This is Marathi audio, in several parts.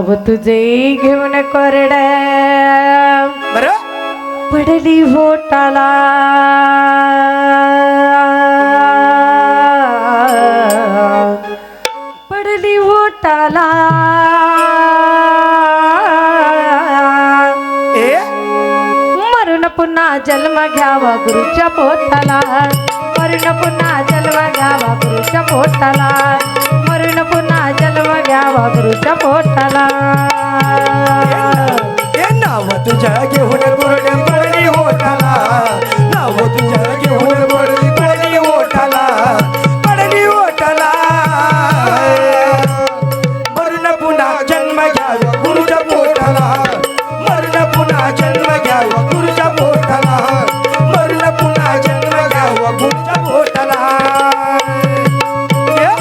नाव तुझे घेऊन कोरड्या बरं पडली होटाला पडली होटाला ए मरून पुन्हा जन्म घ्यावा गुरुच्या पोटाला मरून पुन्हा जन्म घ्यावा गुरुच्या पोटाला मरून पुन्हा जन्म घ्यावा गुरुच्या पोटाला ए नाव तुझ्या घेऊन कोरड्या पडली होटाला नाव तुझ्या घेऊन पडली होटाला पडली होटाला मरण पुन्हा जन्म घ्यावा गुरुच्या पोटाला मरण पुन्हा जन्म घ्यावा गुरुच्या पोटाला मरण पुन्हा जन्म घ्यावा गुरुच्या पोटाला ए?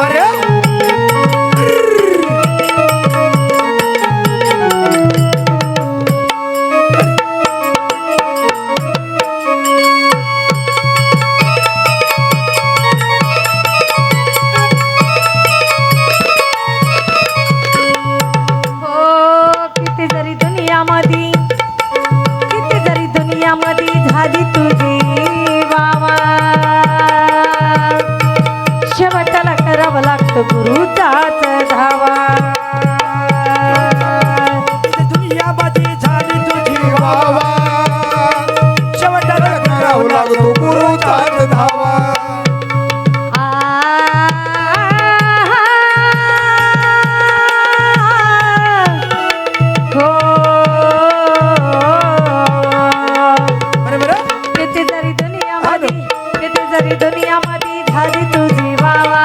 अरे हो किती जरी दुनियामध्ये झाली तुझी वावा शेवटाला करावं लागतं गुरुचाच धावा दुनियामध्ये झाली तुझी वावा शेवटाला करावं लागतो गुरुचाच धावा हो बरं बरं किती जरी दुनियामध्ये झाली तुझी वावा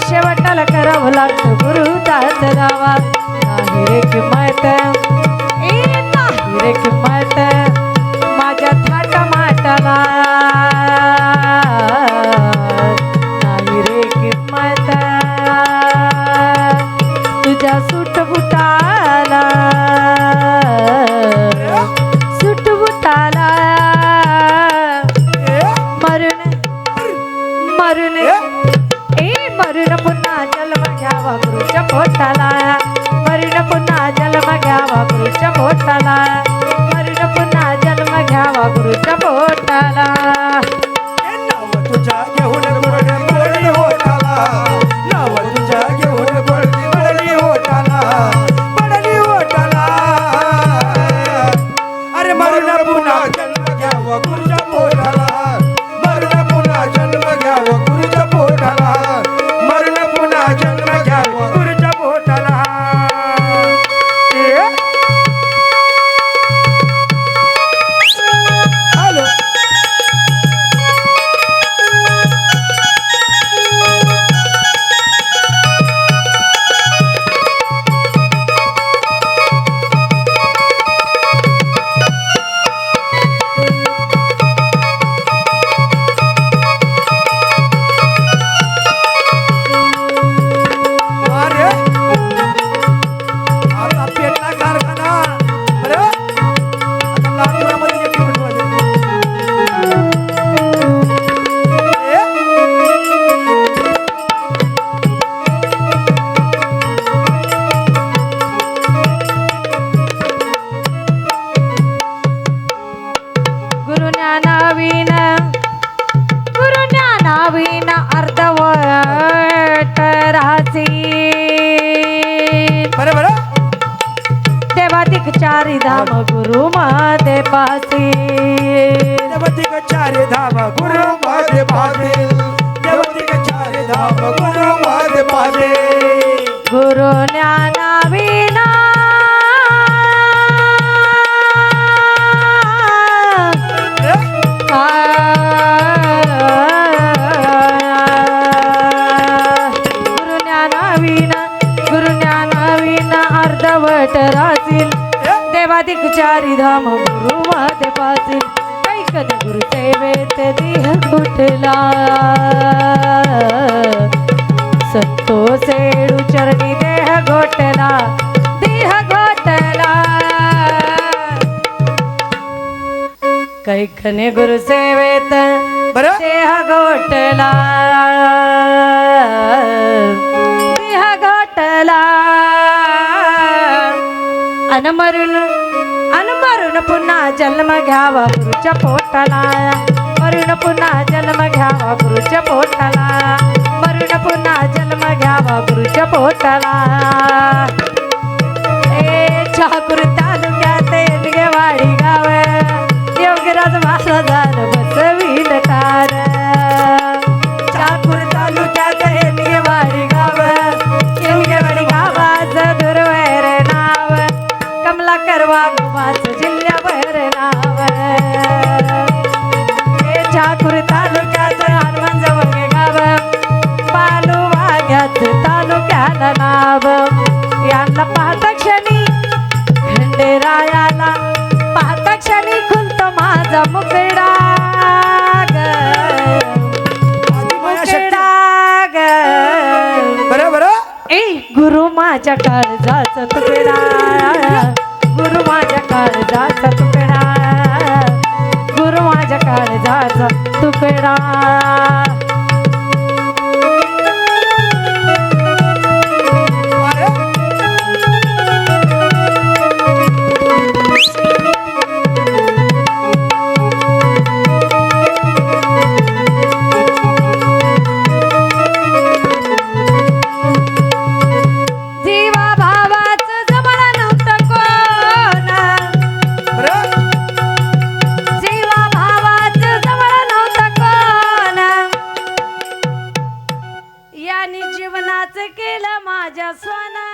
शेवटाला करावं लागतं गुरुचाच धावा नाही रे किंमत नाही रे किंमत माझ्या थाटा माटाला नाही रे किंमत तुझ्या सुटबुटाला सुटबुटाला ए मरून मरून पुन्हा जन्म घ्यावा गुरुच्या पोटाला मरून पुन्हा जन्म घ्यावा गुरुच्या पोटाला मरून पुन्हा जन्म घ्यावा गुरुच्या पोटाला ए नाव तुझ्या घेऊन पडली होटाला नाव तुझ्या घेऊन पडली होटाला पडली होटाला अरे मरण पुन्हा जन्म घ्यावा गुरुच्या पोटाला मरण पुन्हा जन्म घ्यावा गुरुच्या पोटाला मरण पुन्हा जन्म घ्यावा गुरुच्या पोटाला ए हॅलो अरे आता पेटला कारखाना बरं आता लातूरामध्ये एक मिनिट वाजले. ए? गुरु ज्ञानावीन अर्धवट राहसी बरं बरं देवाधिक चारी धाम गुरु मध्ये पासी देवतिक चारे धाम गुरु मध्ये पाजे देवतिक चारे धाम गुरु मध्ये पाजे गुरु ज्ञानावीना गुरु ज्ञानावीना अर्धवट राहतील देवाधिक चारी धाम गुरु मध्ये पासील काही कैकन गुरुसेवेत देह घोटला संतोषेडू चरणी देह घोटला देह घोटला कैकने गुरुसेवेत बरं देह घोटला देह घोटला अनमरून पुन्हा जन्म घ्यावा गुरुच्या पोटाला मरून पुन्हा जन्म घ्यावा गुरुच्या पोटाला मरून पुन्हा जन्म घ्यावा गुरुच्या पोटाला ए ठाकूर तालुक्यात येडगेवाडी गाव योगीराज महाराजान बसविल कार ठाकूर तालुक्यात येडगेवाडी गाव योगीवाडी गावाचं गुरुवार नाव कमलाकर वाघोबाचं जिल्ह्यावर नाव हे ठाकूर तालुक्याचं हनुमानजवळ गाव पालू वाघ्याचं तालुक्याला नाव यांना पाहता क्षणी खंडेरायाला पाहता क्षणी खुलतो माझा मुकडा ग मुकडा ग बरं बरं ए गुरु माझ्या काळजाचा तुकडा गुरु माझ्या काळजाचा तुकडा गुरु माझ्या काळजाचा तुकडा जीवा भावाचं जवळ नव्हतं कोण जीवा भावाचं जवळ नव्हतं कोण याने जीवनाचं केलं माझ्या सोना